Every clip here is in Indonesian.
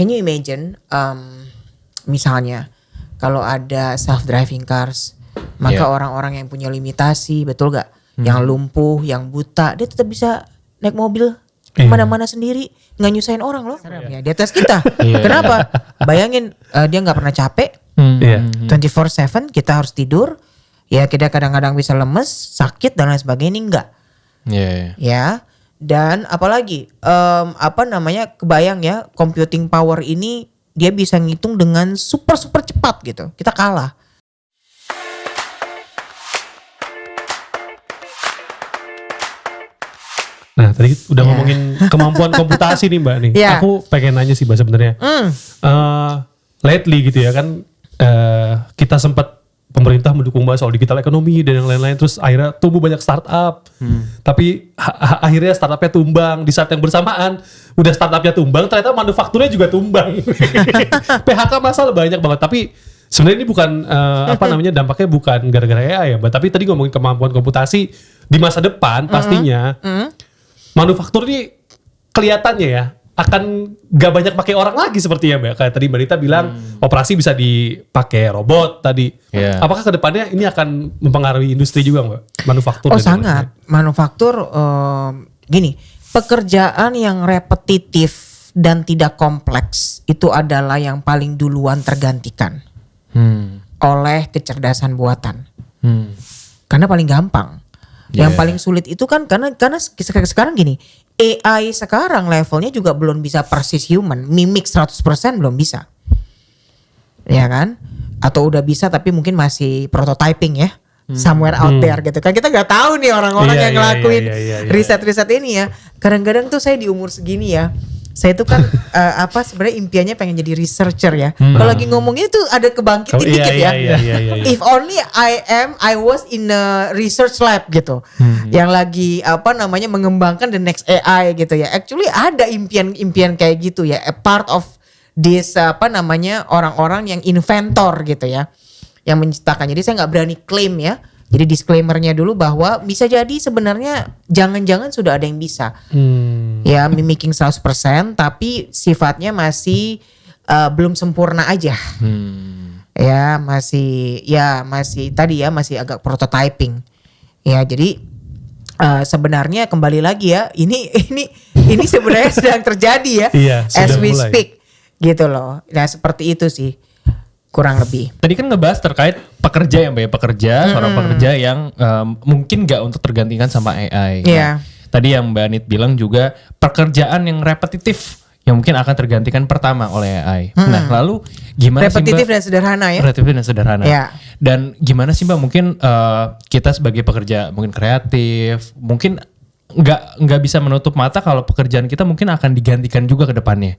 can you imagine misalnya kalau ada self driving cars, maka orang-orang yang punya limitasi, betul gak? Yang lumpuh, yang buta, dia tetap bisa naik mobil kemana-mana sendiri, nggak nyusahin orang loh. Ya di atas kita. Kenapa? Bayangin dia nggak pernah capek. 24/7 kita harus tidur. Ya kita kadang-kadang bisa lemes, sakit dan lain sebagainya, enggak. Ya. Dan apalagi kebayang ya, computing power ini dia bisa ngitung dengan super cepat gitu. Kita kalah. Nah tadi udah ngomongin kemampuan komputasi nih Mbak nih. Aku pengen nanya sih Mbak sebenarnya. Lately gitu ya kan, kita sempat pemerintah mendukung Mbak soal digital ekonomi dan yang lain-lain. Terus akhirnya tumbuh banyak startup. Tapi akhirnya startupnya tumbang. Di saat yang bersamaan udah startupnya tumbang, ternyata manufakturnya juga tumbang. PHK masalah banyak banget. Tapi sebenarnya ini bukan dampaknya bukan gara-gara AI ya Mbak. Tapi tadi ngomongin kemampuan komputasi di masa depan pastinya. Manufaktur ini kelihatannya ya akan gak banyak pakai orang lagi seperti ya Mbak. Kayak tadi Mbak Rita bilang operasi bisa dipakai robot tadi. Apakah kedepannya ini akan mempengaruhi industri juga Mbak? Manufaktur? Oh sangat. Manufaktur gini, pekerjaan yang repetitif dan tidak kompleks itu adalah yang paling duluan tergantikan oleh kecerdasan buatan. Karena paling gampang. Yang paling sulit itu kan karena sekarang gini, AI sekarang levelnya juga belum bisa persis human, mimik 100% belum bisa. Ya kan? Atau udah bisa tapi mungkin masih prototyping ya. Somewhere out there gitu kan. Kita gak tahu nih orang-orang yang ngelakuin riset-riset ini ya. Kadang-kadang tuh saya di umur segini ya, saya tuh kan sebenarnya impiannya pengen jadi researcher ya. Kalau lagi ngomongnya tuh ada kebangkitan dikit ya. If only I was in a research lab gitu. Yang lagi mengembangkan the next AI gitu ya. Actually ada impian kayak gitu ya. A part of this orang-orang yang inventor gitu ya. Yang menciptakan. Jadi saya nggak berani klaim ya. Jadi disclaimernya dulu bahwa bisa jadi sebenarnya jangan-jangan sudah ada yang bisa. Ya mimicking 100% tapi sifatnya masih belum sempurna aja. Ya masih agak prototyping. Ya jadi sebenarnya kembali lagi ya ini sebenarnya sedang terjadi ya as we speak gitu loh. Nah seperti itu sih. Kurang lebih. Tadi kan ngebahas terkait pekerja yang seorang pekerja yang mungkin gak untuk tergantikan sama AI. Nah, tadi yang Mbak Anit bilang juga pekerjaan yang repetitif yang mungkin akan tergantikan pertama oleh AI. Nah lalu gimana repetitif dan sederhana ya? Repetitif dan sederhana. Dan gimana sih Mbak mungkin kita sebagai pekerja mungkin kreatif, mungkin nggak bisa menutup mata kalau pekerjaan kita mungkin akan digantikan juga ke depannya.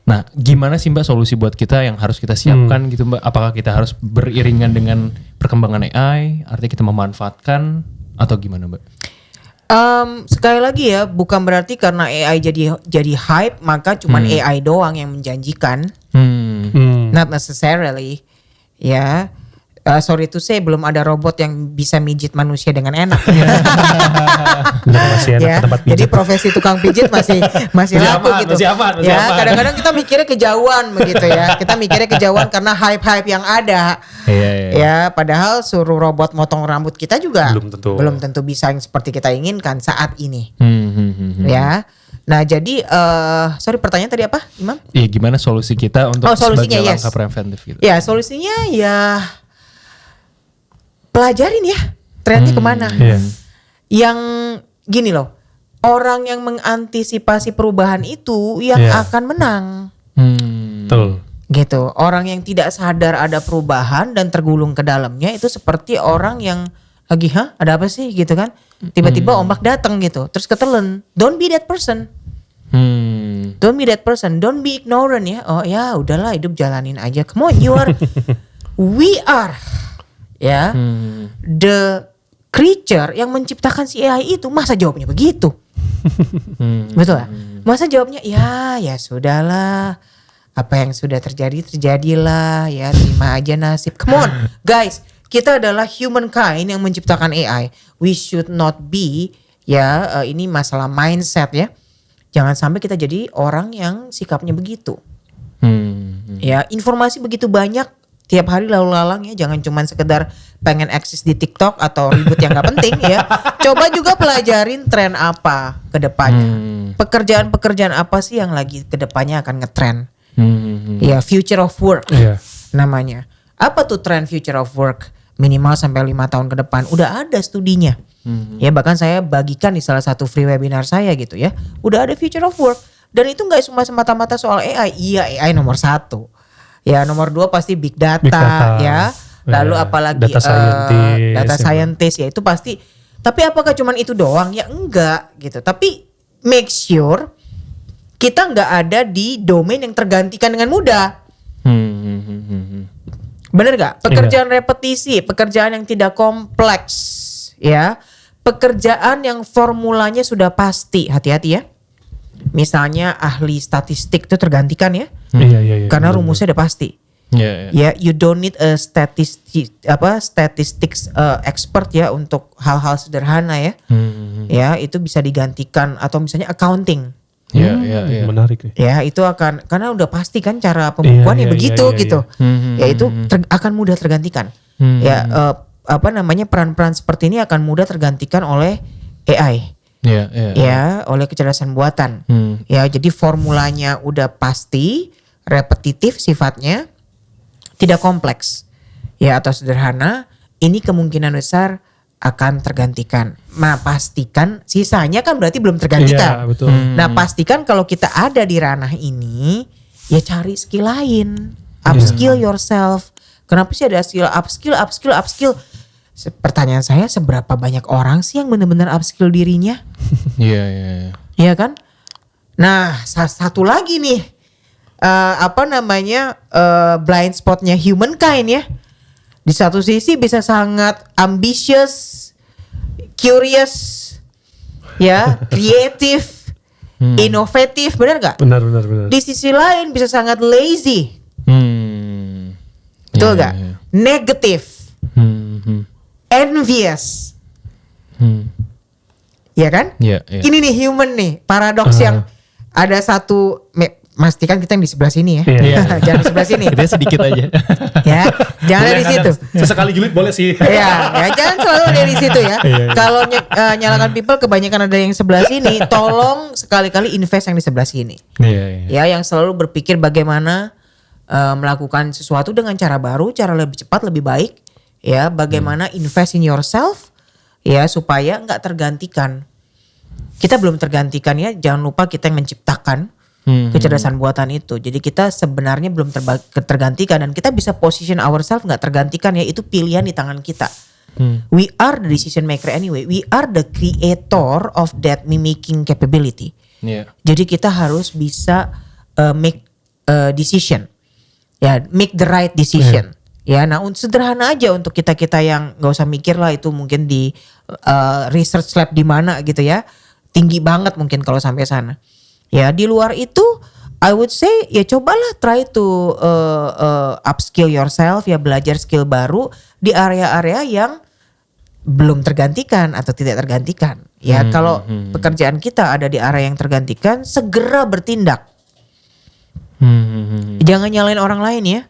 Nah, gimana sih Mbak solusi buat kita yang harus kita siapkan gitu Mbak? Apakah kita harus beriringan dengan perkembangan AI? Artinya kita memanfaatkan atau gimana Mbak? Sekali lagi ya, bukan berarti karena AI jadi hype maka cuman AI doang yang menjanjikan. Not necessarily. Ya. Sorry to say belum ada robot yang bisa mijit manusia dengan enak. Masih enak tempat pijit. Jadi profesi tukang pijit masih laku gitu. Masih aman. Kadang-kadang kita mikirnya kejauhan begitu ya. Kita mikirnya kejauhan karena hype-hype yang ada. Ya, padahal suruh robot motong rambut kita juga belum tentu bisa yang seperti kita inginkan saat ini. Ya. Nah jadi sorry pertanyaan tadi apa Imam? Iya gimana solusi kita untuk sebagai langkah preventif gitu? Ya solusinya ya pelajarin ya trennya kemana. Yang gini loh, orang yang mengantisipasi perubahan itu yang akan menang. Betul. Gitu. Orang yang tidak sadar ada perubahan dan tergulung ke dalamnya itu seperti orang yang lagi ada apa sih gitu kan. Tiba-tiba ombak datang gitu. Terus ketelen. Don't be that person. Don't be that person. Don't be ignorant ya. Oh ya udahlah hidup jalanin aja. Come on we are the creature yang menciptakan si AI itu. Masa jawabnya begitu? Betul ya? Masa jawabnya ya sudahlah. Apa yang sudah terjadilah ya, terima aja nasib. Come on guys, kita adalah humankind yang menciptakan AI. We should not be ini masalah mindset ya. Jangan sampai kita jadi orang yang sikapnya begitu. Ya, informasi begitu banyak tiap hari lalu lalang ya, jangan cuman sekedar pengen eksis di TikTok atau ribut yang gak penting ya. Coba juga pelajarin tren apa ke depannya. Pekerjaan-pekerjaan apa sih yang lagi ke depannya akan ngetren. Ya, future of work Iya. namanya. Apa tuh tren future of work? Minimal sampai 5 tahun ke depan. Udah ada studinya. Ya, bahkan saya bagikan di salah satu free webinar saya gitu ya. Udah ada future of work. Dan itu gak cuma semata-mata soal AI. Iya, AI nomor 1. Ya, nomor 2 pasti big data, Big data. ya. Lalu apalagi Data scientist, data ya. scientist ya itu pasti. Tapi apakah cuman itu doang? Ya enggak gitu. Tapi make sure kita nggak ada di domain yang tergantikan dengan mudah. Bener gak? Pekerjaan repetisi, pekerjaan yang tidak kompleks, ya. Pekerjaan yang formulanya sudah pasti, hati-hati ya. Misalnya ahli statistik itu tergantikan ya, Iya. karena rumusnya udah pasti. Ya, you don't need a statistics expert ya untuk hal-hal sederhana ya. Ya, itu bisa digantikan atau misalnya accounting. Iya. Menarik nih. Ya, itu akan karena udah pasti kan cara pembukuannya Iya, begitu iya, gitu. Ya, itu akan mudah tergantikan. Ya, peran-peran seperti ini akan mudah tergantikan oleh AI. Ya, oleh kecerdasan buatan. Ya, jadi formulanya udah pasti, repetitif sifatnya, tidak kompleks. Ya, atau sederhana, ini kemungkinan besar akan tergantikan. Nah, pastikan sisanya kan berarti belum tergantikan. Iya, betul. Nah, pastikan kalau kita ada di ranah ini, ya cari skill lain, upskill yourself. Kenapa sih ada skill upskill? Pertanyaan saya, seberapa banyak orang sih yang benar-benar upskill dirinya? Iya. Iya kan? Nah, satu lagi nih, blind spotnya humankind ya. Di satu sisi bisa sangat ambitious, curious, ya, kreatif, inovatif, benar nggak? Benar. Di sisi lain bisa sangat lazy, betul nggak? Negatif, envious, ya kan? Iya. Ini nih human nih, paradoks yang ada satu. Pastikan kita yang di sebelah sini ya. Iya. Jangan di sebelah sini. Kita sedikit aja. Ya, jangan ada di situ. Sesekali julid boleh sih. Ya jangan selalu ada di situ ya. Kalau nyalakan people kebanyakan ada yang sebelah sini, tolong sekali-kali invest yang di sebelah sini. Iya. Ya, yang selalu berpikir bagaimana melakukan sesuatu dengan cara baru, cara lebih cepat, lebih baik. Ya, bagaimana invest in yourself ya supaya nggak tergantikan. Kita belum tergantikan ya, jangan lupa kita yang menciptakan kecerdasan buatan itu. Jadi kita sebenarnya belum tergantikan dan kita bisa position ourselves nggak tergantikan ya, itu pilihan di tangan kita. We are the decision maker anyway. We are the creator of that mimicking capability. Iya. Jadi kita harus bisa make decision. Ya, make the right decision. Ya, nah sederhana aja untuk kita yang nggak usah mikir lah itu mungkin di research lab di mana gitu ya. Tinggi banget mungkin kalau sampai sana. Ya, di luar itu I would say ya cobalah try to upskill yourself ya, belajar skill baru di area-area yang belum tergantikan atau tidak tergantikan. Ya, kalau pekerjaan kita ada di area yang tergantikan, segera bertindak. Jangan nyalain orang lain ya.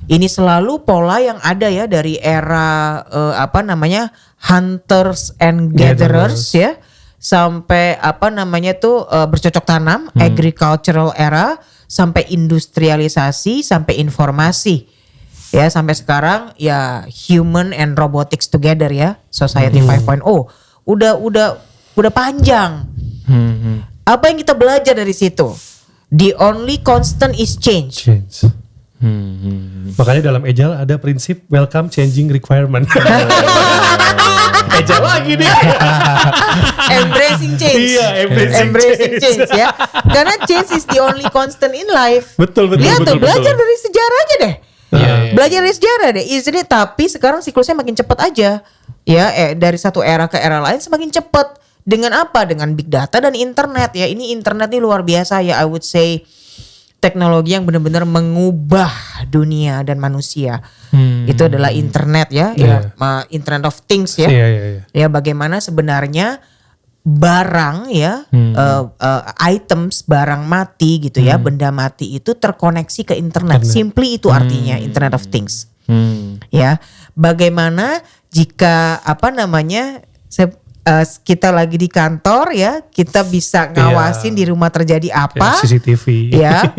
Ini selalu pola yang ada ya dari era hunters and gatherers ya. Sampai bercocok tanam, agricultural era, sampai industrialisasi, sampai informasi. Ya, sampai sekarang ya human and robotics together ya, society 5.0. Udah panjang. Apa yang kita belajar dari situ? The only constant is change. Makanya dalam Agile ada prinsip welcome changing requirement. Agile lagi nih. Embracing change. Iya, embracing change ya. Karena change is the only constant in life. Betul. Lihat tuh, belajar dari sejarah aja deh. Iya. Belajar dari sejarah deh. Isn't it? Tapi sekarang siklusnya makin cepat aja. Ya, dari satu era ke era lain semakin cepat. Dengan apa? Dengan big data dan internet ya. Ini internet ini luar biasa ya, I would say. Teknologi yang benar-benar mengubah dunia dan manusia. Itu adalah internet ya, Internet of Things ya. Iya. Ya, bagaimana sebenarnya barang ya, items barang mati gitu ya, benda mati itu terkoneksi ke internet. Simply itu artinya Internet of Things. Ya, bagaimana jika kita lagi di kantor ya, kita bisa ngawasin di rumah terjadi apa? CCTV. Ya.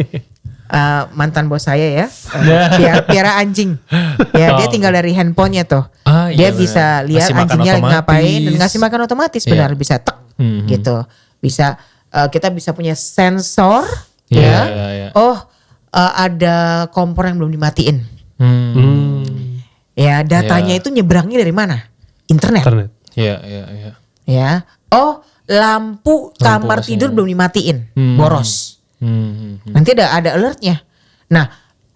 Mantan bos saya ya, piara anjing, ya dia tinggal dari handphonenya tuh, dia bisa lihat anjingnya ngapain dan ngasih makan otomatis, benar bisa tek, gitu, bisa kita bisa punya sensor, ada kompor yang belum dimatiin, ya datanya itu nyebrangnya dari mana? Internet. Ya, lampu kamar tidur belum dimatiin, boros. Nanti ada alertnya. Nah,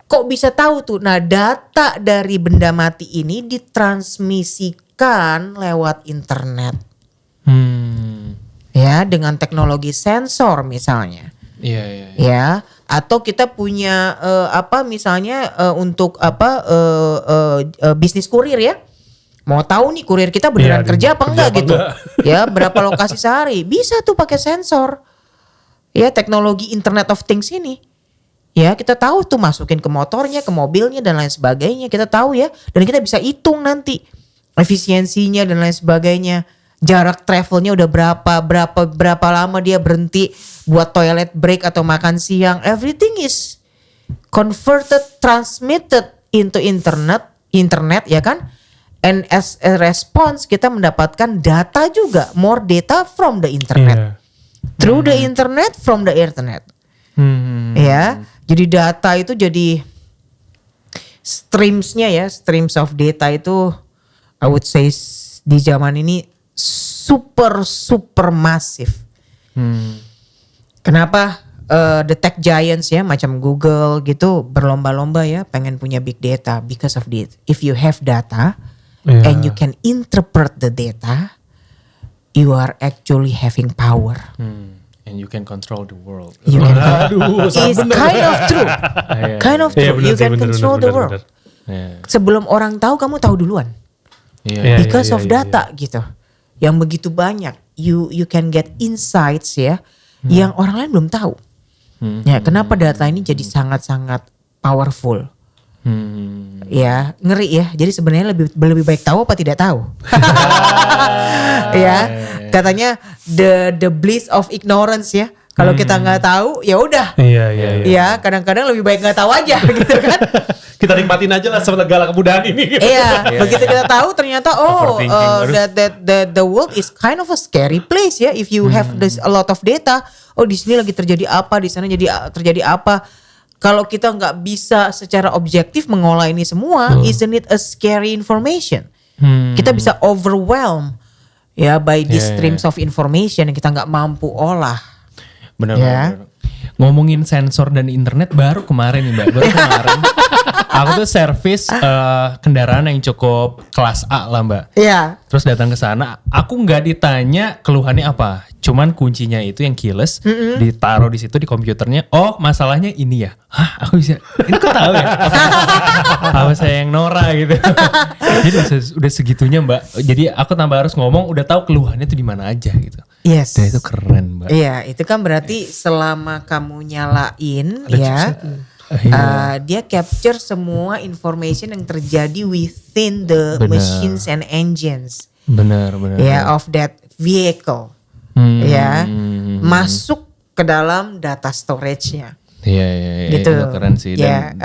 kok bisa tahu tuh? Nah, data dari benda mati ini ditransmisikan lewat internet. Ya, dengan teknologi sensor misalnya. Ya, atau kita punya untuk bisnis kurir ya. Mau tahu nih kurir kita beneran kerja apa enggak gitu. Ya, berapa lokasi sehari? Bisa tuh pakai sensor. Ya, teknologi Internet of Things ini. Ya, kita tahu tuh masukin ke motornya, ke mobilnya dan lain sebagainya. Kita tahu ya. Dan kita bisa hitung nanti efisiensinya dan lain sebagainya. Jarak travelnya udah berapa lama dia berhenti buat toilet break atau makan siang. Everything is converted, transmitted into internet ya kan? And as a response kita mendapatkan data juga, more data from the internet. Through the internet, from the internet. Ya, jadi data itu jadi streams of data itu I would say di zaman ini super masif. Kenapa the tech giants ya macam Google gitu berlomba-lomba ya pengen punya big data because of this. If you have data and you can interpret the data, you are actually having power. And you can control the world. You can it's kind of true. Kind of true. You can control the world. Sebelum orang tahu, kamu tahu duluan. Because of data gitu. Yang begitu banyak. You can get insights ya. Yang orang lain belum tahu. Ya, kenapa data ini jadi sangat-sangat powerful. Ya, ngeri ya. Jadi sebenarnya lebih baik tahu apa tidak tahu. Ya, katanya the bliss of ignorance ya. Kalau kita nggak tahu, ya udah. Iya. Ya, kadang-kadang lebih baik nggak tahu aja gitu kan. Kita nikmatin aja lah segala kemudahan ini. Iya, begitu kita tahu ternyata the world is kind of a scary place ya. If you have a lot of data, di sini lagi terjadi apa, di sana terjadi apa. Kalau kita nggak bisa secara objektif mengolah ini semua, isn't it a scary information? Kita bisa overwhelm ya by these streams of information yang kita nggak mampu olah. Benar. Ngomongin sensor dan internet baru kemarin nih Mbak. Aku tuh servis kendaraan yang cukup kelas A lah Mbak. Iya. Terus datang ke sana, aku nggak ditanya keluhannya apa. Cuman kuncinya itu yang keyless, ditaruh di situ di komputernya. Oh, masalahnya ini ya. Hah, aku bisa. Ini kok tahu ya? Apa saya yang Nora gitu. Jadi udah segitunya Mbak. Jadi aku tambah harus ngomong, udah tahu keluhannya tuh di mana aja gitu. Yes. Dan itu keren Mbak. Iya, itu kan berarti selama kamu nyalain dia capture semua information yang terjadi within the machines and engines. Benar. Ya, of that vehicle. Ya, masuk ke dalam data storage-nya. Iya, gitu. itu keren sih. Dan